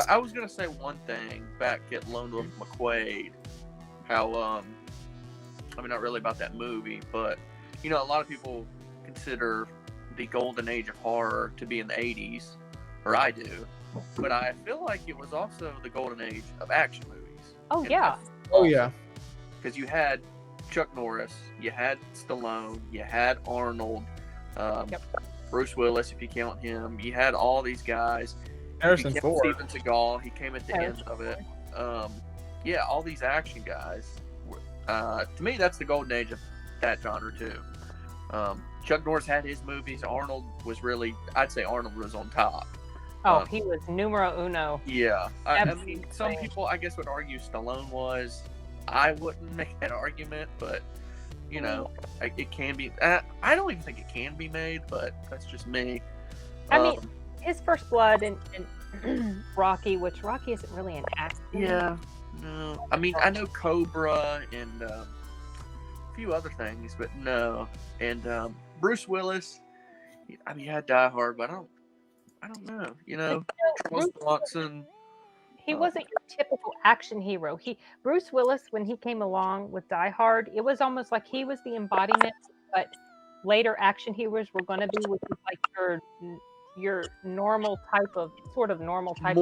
I was gonna say one thing back at Lone Wolf McQuaid, how I mean, not really about that movie, but a lot of people consider the golden age of horror to be in the 80s, or I do, but I feel like it was also the golden age of action movies. Oh, yeah. Oh, yeah. Because you had Chuck Norris, you had Stallone, you had Arnold, Bruce Willis, if you count him. You had all these guys. Harrison Ford. Steven Seagal, he came at the end of it. Yeah, all these action guys. To me, that's the golden age of that genre, too. Chuck Norris had his movies. Arnold was really, I'd say Arnold was on top. Oh, he was numero uno. Yeah. I mean, some people, I guess, would argue Stallone was. I wouldn't make that argument, but, it can be. I don't even think it can be made, but that's just me. I mean, his First Blood and Rocky, which Rocky isn't really an action. Yeah. No. I mean, I know Cobra and a few other things, but no. And Bruce Willis, I mean, he had Die Hard, but I don't know. Charles Bronson. He wasn't your typical action hero. Bruce Willis, when he came along with Die Hard, it was almost like he was the embodiment, but later action heroes were going to be, which is like your normal type of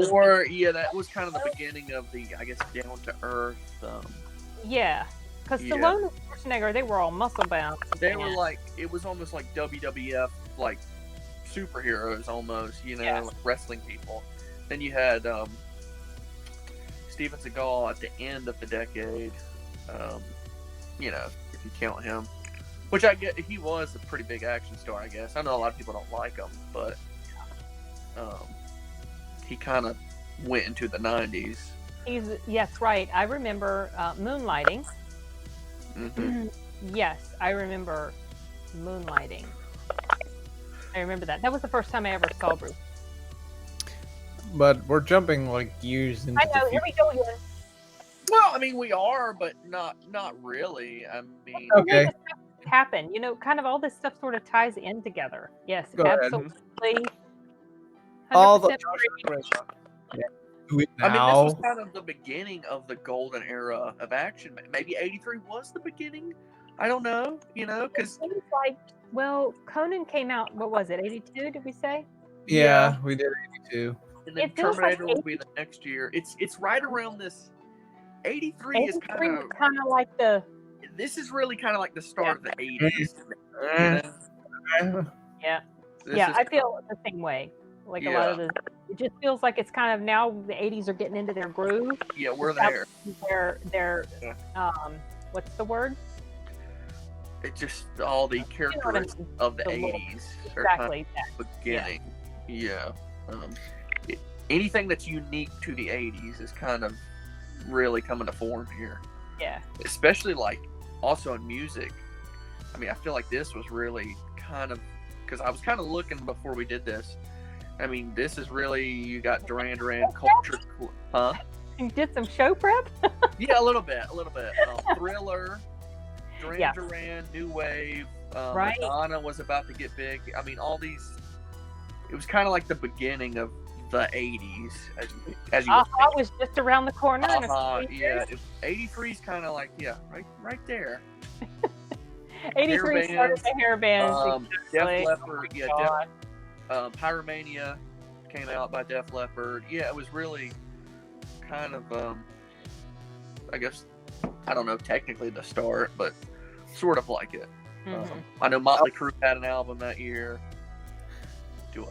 more. Yeah, that was kind of the beginning of the, I guess, down to earth. Yeah, because Stallone and Schwarzenegger, they were all muscle bound. They were like, it was almost like WWF, like superheroes almost. Like wrestling people. Then you had Steven Seagal at the end of the decade. If you count him, which I get, he was a pretty big action star. I guess I know a lot of people don't like him, but he kind of went into the 90s. Yes, right. I remember Moonlighting. Mm-hmm. Yes, I remember Moonlighting. I remember that. That was the first time I ever saw Bruce. But we're jumping like years into I know. Here we go again. Well, I mean, we are, but not really. I mean, okay. Happen, kind of all this stuff sort of ties in together. Yes, go absolutely. All the. I mean, this was kind of the beginning of the golden era of action. Maybe 83 was the beginning. I don't know, because like, well, Conan came out. What was it? 82? Did we say? Yeah, we did 82. And then Terminator will be the next year. It's right around this. 83 is kind of like the. This is really kind of like the start of the 80s. Yeah. I feel the same way. Like a lot of it just feels like it's kind of now the 80s are getting into their groove. Yeah, we're there. They're what's the word? It's just all the characteristics of the 80s are kind of beginning. Yeah. Anything that's unique to the 80s is kind of really coming to form here. Yeah. Especially like also in music. I mean, I feel like this was really kind of, because I was kind of looking before we did this. I mean, this is really, you got Duran Duran culture, huh? You did some show prep? Yeah, a little bit. Thriller, Duran Duran, New Wave, right. Madonna was about to get big. I mean, all these, it was kind of like the beginning of the 80s. As you was just around the corner. Yeah, 83 is kind of like, right there. 83 started the hair bands. Def Leppard, Pyromania came out by Def Leppard. Yeah, it was really kind of, I guess, I don't know technically the start, but sort of like it. Mm-hmm. I know Motley Crue had an album that year.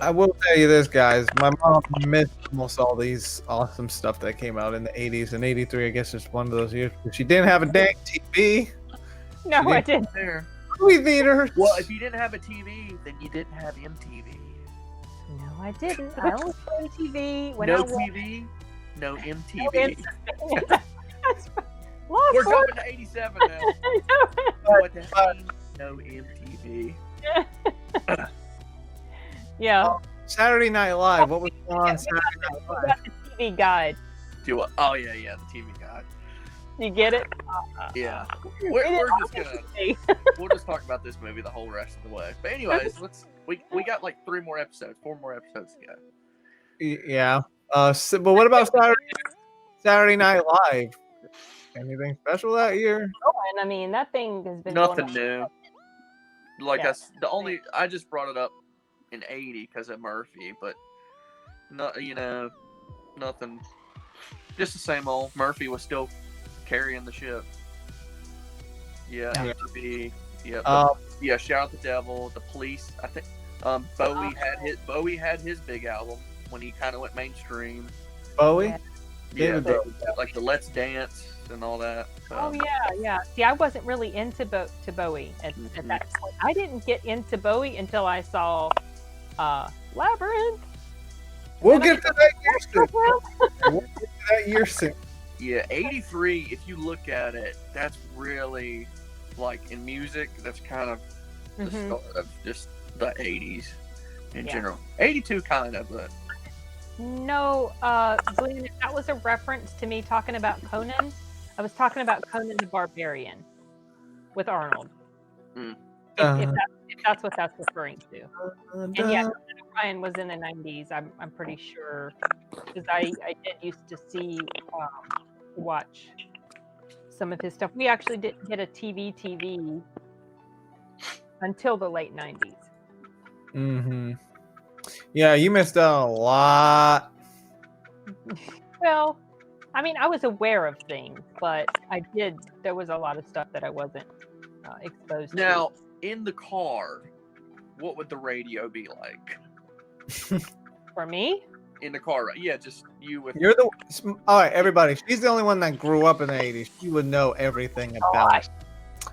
I will tell you this, guys. My mom missed almost all these awesome stuff that came out in the 80s. And 83, I guess, is one of those years. But she didn't have a dang TV. No, I didn't. Movie theater. Well, if you didn't have a TV, then you didn't have MTV. No, I didn't. I only had MTV. No TV, no MTV. We're jumping to 87 now. What the hell? No MTV. Yeah. Saturday Night Live. What was going on Saturday Night Live? Got the TV guide. Do what? Oh yeah, the TV guide. You get it? Yeah. We're just gonna. We'll just talk about this movie the whole rest of the way. But anyways, we got like 4 more episodes to go. Yeah. But what about Saturday Night Live? Anything special that year? Oh, and I mean, that thing has been Nothing going on. new. Like Yeah. I just brought it up in '80 because of Murphy, but not nothing. Just the same old. Murphy was still carrying the ship. Yeah, Murphy. Yeah, yeah. Shout Out the Devil, The Police. I think Bowie had his big album when he kind of went mainstream. Bowie. Yeah, like the Let's Dance and all that. Oh yeah. See, I wasn't really into Bowie at that point. I didn't get into Bowie until I saw Labyrinth. We'll get to that year soon. We'll get to that year soon. Yeah, '83. If you look at it, that's really like in music. That's kind of the start of just the '80s in general. '82 kind of, but. No, Glenn, that was a reference to me talking about Conan. I was talking about Conan the Barbarian with Arnold. If that's what that's referring to. And yeah, Conan O'Brien was in the 90s. I'm pretty sure because I did used to watch some of his stuff. We actually didn't get a TV until the late 90s. Mm-hmm. Yeah, you missed out a lot. Well, I mean, I was aware of things, but there was a lot of stuff that I wasn't exposed to. Now, in the car, what would the radio be like? For me? In the car, right? Yeah, just you with... All right, everybody. She's the only one that grew up in the 80s. She would know everything about it.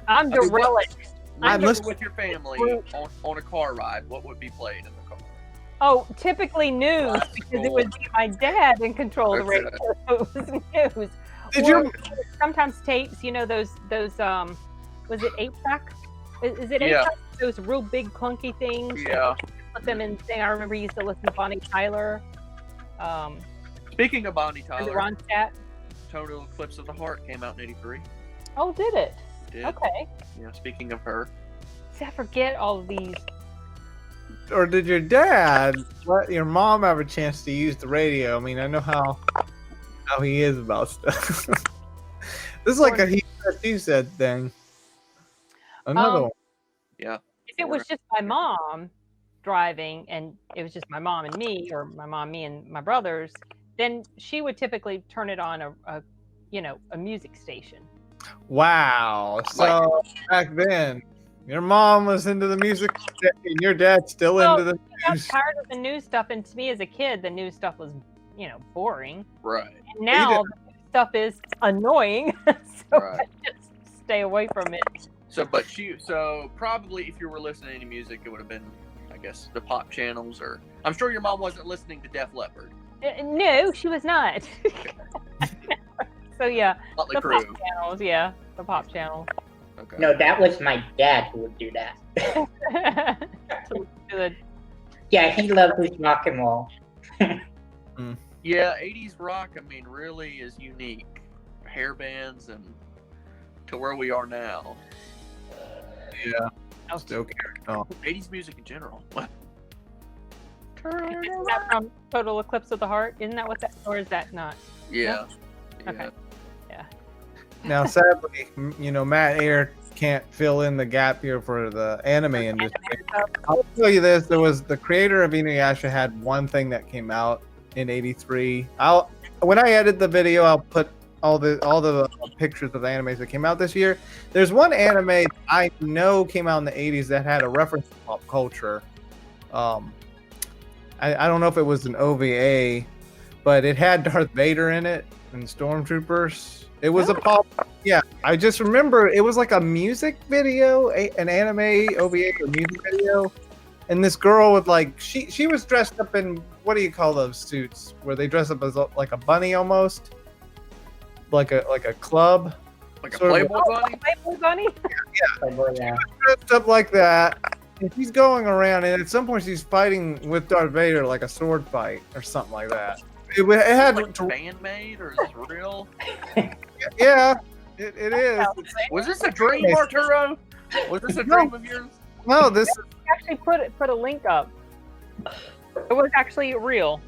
I'm the relic. I'm with your family on a car ride. What would be played in the car? Oh, typicly news, because it would be my dad in control of the radio. It was news. Sometimes tapes, those was it 8-track? Is it 8-track? Those real big clunky things. Yeah. Put them in thing. I remember you used to listen to Bonnie Tyler. Speaking of Bonnie Tyler, Ronstadt. Total Eclipse of the Heart came out in '83. Oh, did it? It did. Okay. Yeah, speaking of her. See, I forget all of these. Or did your dad let your mom have a chance to use the radio? I mean, I know how he is about stuff. This is like a he said, she said thing. Another one. Yeah. If it was just my mom driving and it was just my mom and me, or my mom, me, and my brothers, then she would typically turn it on a music station. Wow. So back then, your mom was into the music, and your dad's still into the news. I was tired of the news stuff, and to me as a kid, the news stuff was, boring. Right. And now the news stuff is annoying, so I just stay away from it. So probably if you were listening to any music, it would have been, I guess, the pop channels, or I'm sure your mom wasn't listening to Def Leppard. No, she was not. So yeah, the Crew. pop channels. Yeah, the pop channels. Okay. No, that was my dad who would do that. Yeah, he loved his rock and roll. Yeah, 80s rock, I mean, really is unique. Hair bands and to where we are now. Yeah. I'll still carry on. 80s music in general. Isn't that from Total Eclipse of the Heart? Isn't that what that, or is that not? Yeah. No? Okay. Yeah. Now, sadly, Matt Ayer can't fill in the gap here for the anime industry. I'll tell you this: there was the creator of Inuyasha had one thing that came out in '83. When I edit the video, I'll put all the pictures of the animes that came out this year. There's one anime I know came out in the '80s that had a reference to pop culture. I don't know if it was an OVA, but it had Darth Vader in it and Stormtroopers. It was a pop. Yeah, I just remember it was like a music video, an anime OVA or music video, and this girl with she was dressed up in, what do you call those suits where they dress up as like a bunny almost, like a club, like a Playboy bunny. Playboy bunny. Yeah. Dressed up like that. And she's going around, and at some point she's fighting with Darth Vader, like a sword fight or something like that. It had like fan-made, or is this real? Yeah, it is. Was this a dream, Arturo? Was this a dream of yours? No, this Actually, put a link up. It was actually real.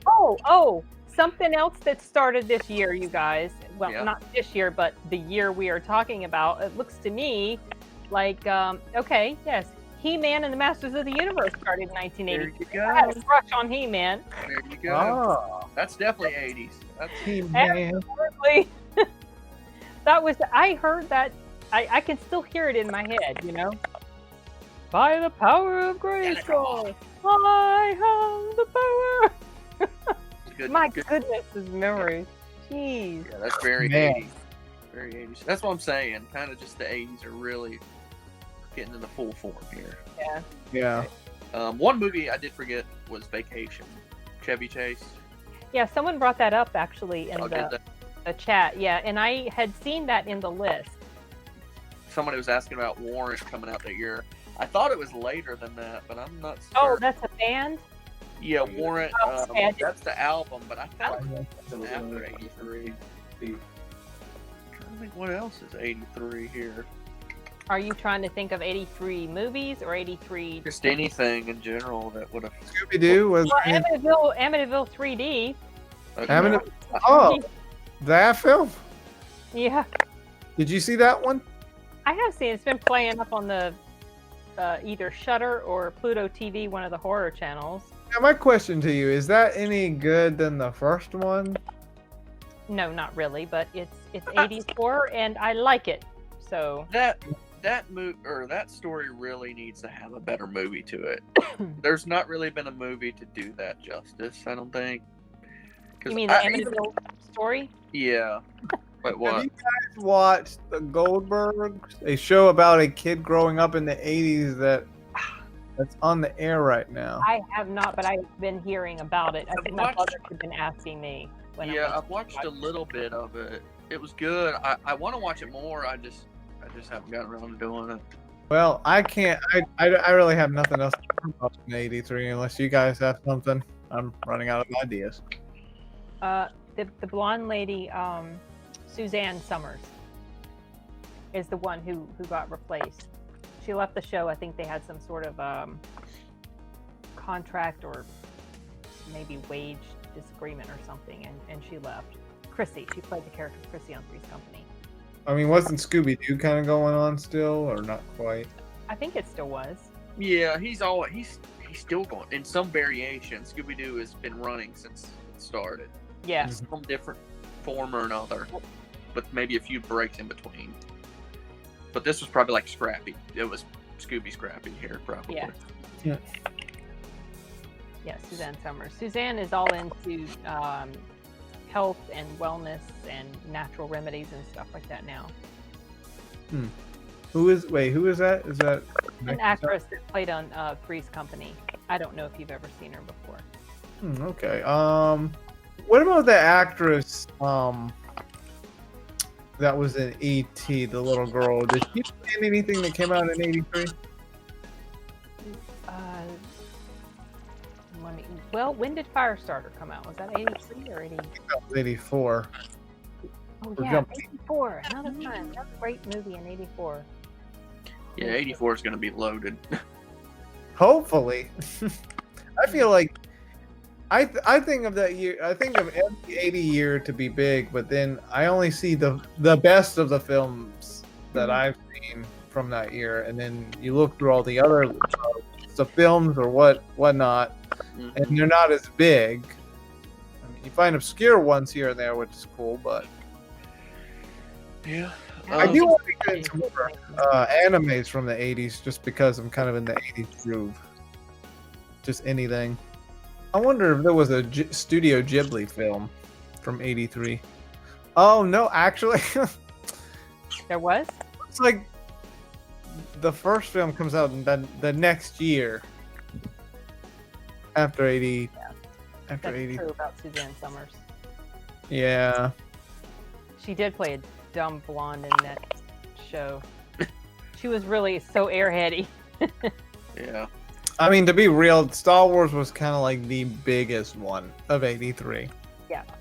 Oh, something else that started this year, you guys. Well, Yeah. not this year, but the year we are talking about. It looks to me like, okay, yes, He-Man and the Masters of the Universe started in 1980. There you I had go. a crush on He-Man. There you go. Oh, That's definitely 80s. That's He-Man. Absolutely. That was, I heard that, I can still hear it in my head, you know? By the power of Grayskull, I have the power. good. My good. goodness, his memory. Jeez. Yeah, that's very Man. 80s. Very 80s. That's what I'm saying. Kind of just the 80s are really getting into full form here. Yeah. Yeah. One movie I did forget was Vacation. Chevy Chase. Yeah, someone brought that up actually in I'll get that. the chat. Yeah, and I had seen that in the list. Somebody was asking about Warrant coming out that year. I thought it was later than that, but I'm not Oh, certain. that's a band? Yeah, Warrant. Oh, okay, I didn't- That's the album, but I thought it So was we're after gonna- 83. I'm trying to think what else is 83 here. Are you trying to think of 83 movies or 83? Just anything in general that would have. Scooby Doo was Well, Amityville 3D. Amityville- Oh, that film. Yeah, Did you see that one? I have seen it. It's been playing up on the either Shudder or Pluto TV, one of the horror channels. Now, my question to you is that any good than the first one? No, not really, but it's 80s horror, and I like it. So That story really needs to have a better movie to it. There's not really been a movie to do that justice, I don't think. 'Cause you mean the Amityville story? Yeah. But Have what? you guys watched the Goldbergs? A show about a kid growing up in the 80s that's on the air right now. I have not, but I've been hearing about it. I think my watched- brother has been asking me. When Yeah, I I've watched a little bit of it. It was good. I want to watch it more. I just haven't gotten around to doing it. Well, I can't. I really have nothing else to talk about in 83 unless you guys have something. I'm running out of ideas. The blonde lady, Suzanne Summers, is the one who got replaced. She left the show. I think they had some sort of contract or maybe wage disagreement or something, and she left. Chrissy, she played the character Chrissy on Three's Company. I mean, wasn't Scooby Doo kind of going on still, or not quite? I think it still was. Yeah, he's still going in some variation. Scooby Doo has been running since it started. Yeah. Some different form or another, but maybe a few breaks in between. But this was probably like Scrappy. It was Scooby Scrappy here, probably. Yeah. Yeah, Suzanne Summers. Suzanne is all into health and wellness and natural remedies and stuff like that now. Who is that? Is that An actress that played on Three's Company. I don't know if you've ever seen her before. Okay. What about the actress that was in E.T., the little girl? Did she play in anything that came out in 83? Well, when did Firestarter come out? Was that 83 or 80? That was 84. Oh We're yeah, jumping. 84. Another time. Another great movie in 84. Yeah, 84 is going to be loaded. Hopefully. I feel like I think of that year. I think of every 80 year to be big, but then I only see the best of the films that I've seen from that year, and then you look through all the other the films or whatnot, and they're not as big. I mean, you find obscure ones here and there, which is cool, but Yeah. I do want to get into more animes from the 80s just because I'm kind of in the 80s groove. Just anything. I wonder if there was a Studio Ghibli film from 83. Oh, no, actually. There was? It's like the first film comes out and then the next year after 80. After That's 80. true about Suzanne Summers. Yeah. She did play a dumb blonde in that show. She was really so airheady. Yeah. I mean, to be real, Star Wars was kind of like the biggest one of 83.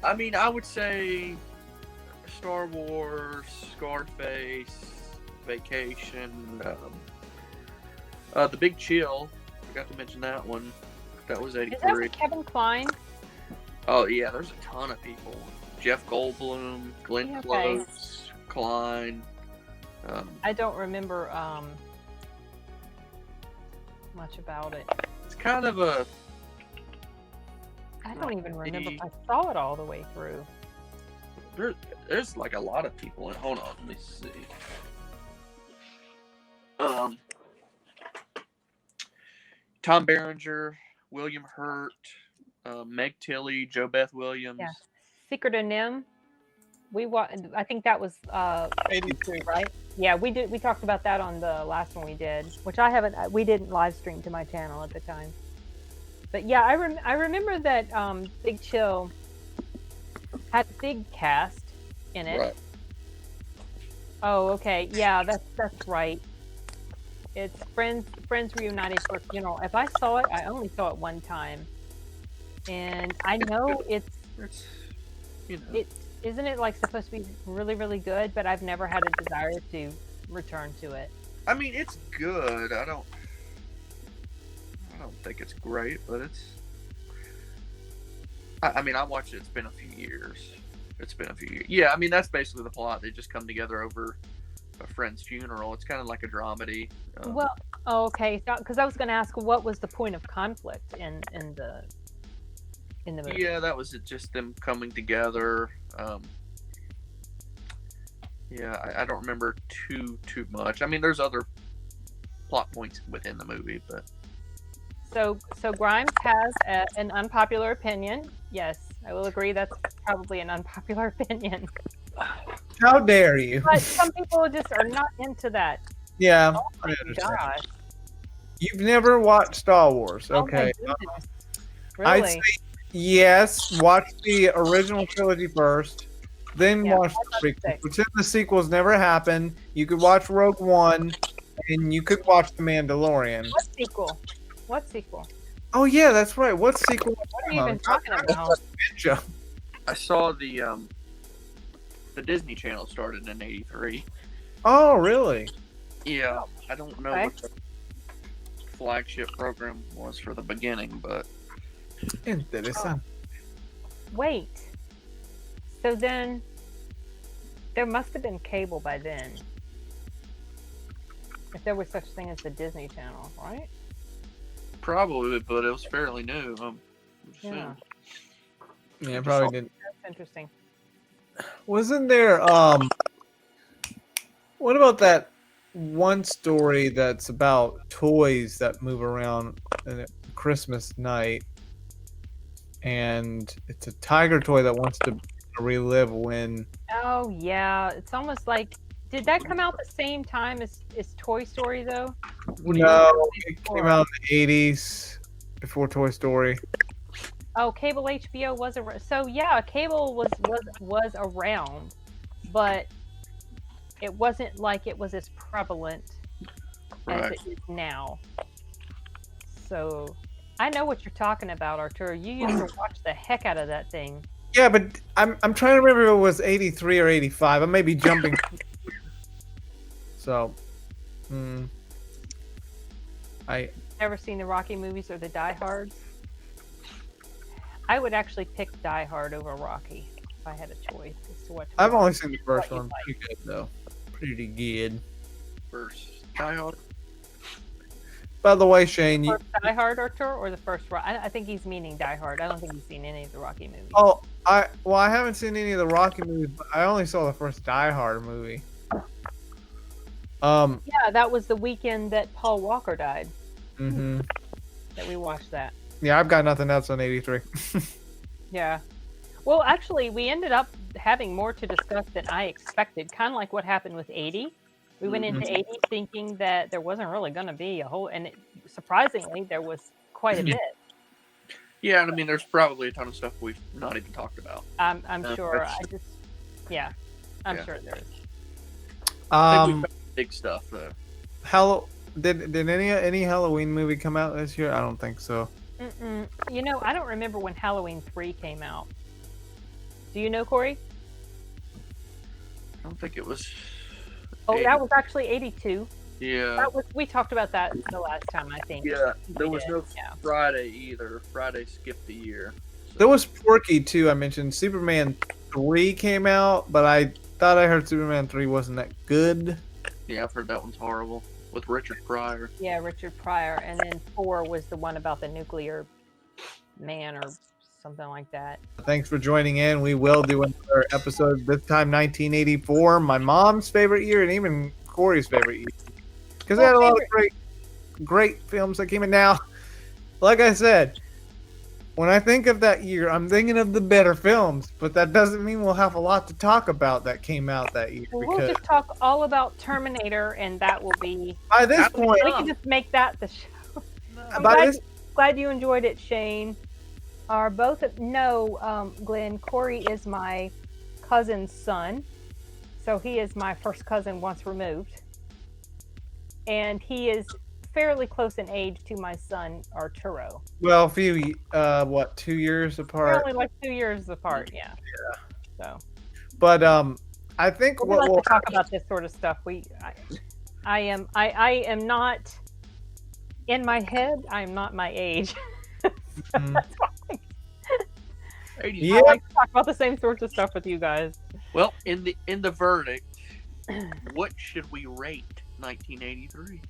I mean, I would say Star Wars, Scarface, Vacation, The Big Chill. Forgot to mention that one. That was Is that 83. with Kevin Kline? Oh yeah, there's a ton of people. Jeff Goldblum, Glenn Okay. Close, Klein. I don't remember much about it. It's kind of a. I don't even remember if I saw it all the way through. There's like a lot of people in. Hold on, let me see. Tom Berenger, William Hurt, Meg Tilly, Joe Beth Williams. Yeah. Secret of Nim. I think that was 82, right? Yeah, we did. We talked about that on the last one we did, which I haven't. We didn't live stream to my channel at the time. But yeah, I remember that Big Chill had a big cast in it. Right. Oh, okay. Yeah, that's right. It's Friends Reunited for a Funeral. If I saw it, I only saw it one time, and I know it's isn't it like supposed to be really, really good, but I've never had a desire to return to it. I mean, it's good. I don't think it's great, but it's. I mean, I watched it. It's been a few years. Yeah, I mean, that's basically the plot. They just come together over a friend's funeral. It's kind of like a dramedy. Well, okay, because I was going to ask, what was the point of conflict in the movie? Yeah, that was it. Just them coming together. Yeah, I don't remember too much. I mean, there's other plot points within the movie, but. So Grimes has an unpopular opinion. Yes, I will agree. That's probably an unpopular opinion. How dare you? But some people just are not into that. Yeah, Oh I my understand. gosh. You've never watched Star Wars, okay? Oh my goodness. I'd Really? say yes. Watch the original trilogy first, then Yeah, watch the I'd say. prequels. Pretend the sequels never happened. You could watch Rogue One, and you could watch The Mandalorian. What sequel? Oh yeah, that's right. What sequel? What are you even talking about? I saw the Disney Channel started in '83. Oh really? Yeah, I don't know Okay. what the flagship program was for the beginning, but Interesting. Wait. So then, there must have been cable by then. If there was such thing as the Disney Channel, right? probably, but it was fairly new. Yeah. Yeah, probably didn't. That's interesting. Wasn't there what about that one story that's about toys that move around on Christmas night, and it's a tiger toy that wants to relive when Oh yeah, it's almost like. Did that come out the same time as Toy Story though? no, it came out in the 80s before Toy Story. Oh, cable HBO was around. So yeah, cable was around, but it wasn't like it was as prevalent as Right. it is now. So I know what you're talking about, Artur. You used to watch the heck out of that thing. Yeah, but I'm trying to remember if it was 83 or 85. I may be jumping. So, I Never seen the Rocky movies or the Die Hards? I would actually pick Die Hard over Rocky if I had a choice as to what to I've watch. only seen the first What you one. like. Pretty good though. Pretty good. First Die Hard. By the way, Shane, you, First Die Hard, Artur, or the first I think he's meaning Die Hard. I don't think he's seen any of the Rocky movies. I haven't seen any of the Rocky movies, but I only saw the first Die Hard movie. Yeah, that was the weekend that Paul Walker died Mhm. that we watched that. Yeah, I've got nothing else on 83. Yeah. Well, actually, we ended up having more to discuss than I expected, kind of like what happened with 80. We went into 80 thinking that there wasn't really going to be a whole, and surprisingly, there was quite a bit. Yeah, and I mean, there's probably a ton of stuff we've not even talked about. I'm sure. that's- I'm Yeah. sure there is. I think we've got big stuff though. Did any Halloween movie come out this year? I don't think so. You know, I don't remember when Halloween 3 came out. Do you know, Corey? I don't think it was. Oh, 80. that was actually 82. Yeah. We talked about that the last time, I think. Yeah. There was no Yeah. Friday either. Friday skipped the year. So. There was Porky too. I mentioned Superman 3 came out, but I thought I heard Superman 3 wasn't that good. Yeah, I've heard that one's horrible with Richard Pryor. Yeah, Richard Pryor, and then 4 was the one about the nuclear man or something like that. Thanks for joining in. We will do another episode, this time 1984, my mom's favorite year and even Corey's favorite year. Because they had a lot of great films that came in. Now, like I said, when I think of that year, I'm thinking of the better films, but that doesn't mean we'll have a lot to talk about that came out that year. Well, we'll just talk all about Terminator, and that will be... By this point... We can just make that the show. I'm glad you enjoyed it, Shane. Glenn, Corey is my cousin's son, so he is my first cousin once removed. And he is fairly close in age to my son, Arturo. Well, a few, 2 years apart? We're only like 2 years apart, yeah. So. But, I think we like to talk about this sort of stuff. I am not, in my head, I'm not my age. That's why. Yeah. I like to talk about the same sorts of stuff with you guys. Well, in the verdict, what should we rate 1983?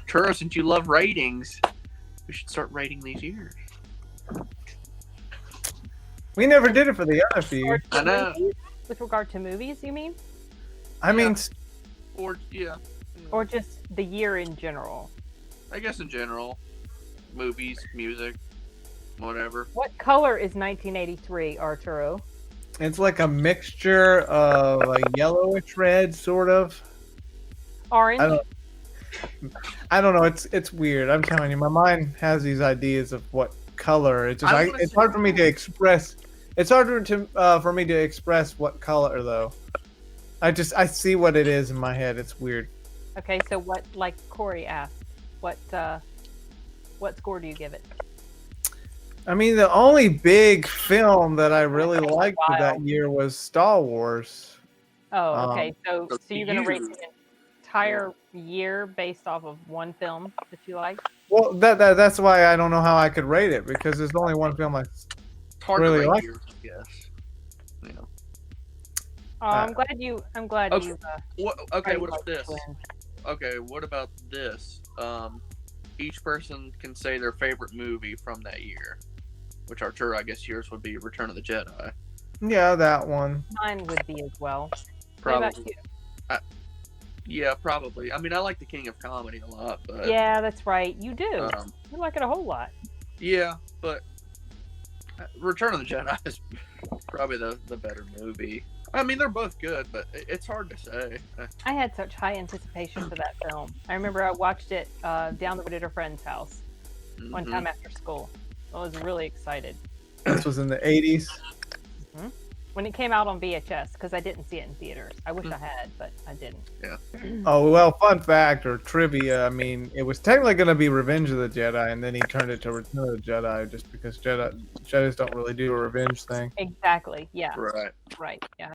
Turo, since you love ratings, we should start rating these years. We never did it for the other few. I know. With regard to movies, you mean? I mean... Or just the year in general? I guess in general. Movies, music, whatever. What color is 1983, Arturo? It's like a mixture of a yellowish red, sort of. Orange? I don't know. It's weird. I'm telling you, my mind has these ideas of what color. It's just it's hard for me to express. It's harder for me to express what color though. I see what it is in my head. It's weird. Okay, so what? Like Corey asked, what score do you give it? I mean, the only big film that I really liked for that year was Star Wars. Oh, okay. So you're gonna rate the entire year based off of one film that you like? Well, that's why I don't know how I could rate it, because there's only one film I really like. Yes. Yeah. I'm glad you. Okay, what about this? Okay, what about this? Each person can say their favorite movie from that year, which Arthur, I guess yours would be Return of the Jedi. Yeah, that one. Mine would be as well. Probably. What about you? Yeah, probably. I mean, I like the King of Comedy a lot, but yeah, that's right. You do. You like it a whole lot. Yeah, but Return of the Jedi is probably the better movie. I mean, they're both good, but it's hard to say. I had such high anticipation for that film. I remember I watched it down the road at a friend's house one time after school. I was really excited. This was in the 80s? Mm-hmm. When it came out on VHS, because I didn't see it in theaters. I wish I had, but I didn't. Yeah. Oh, well, fun fact or trivia, I mean, it was technically going to be Revenge of the Jedi, and then he turned it to Return of the Jedi just because Jedis don't really do a revenge thing. Exactly, yeah. Right. Right, yeah.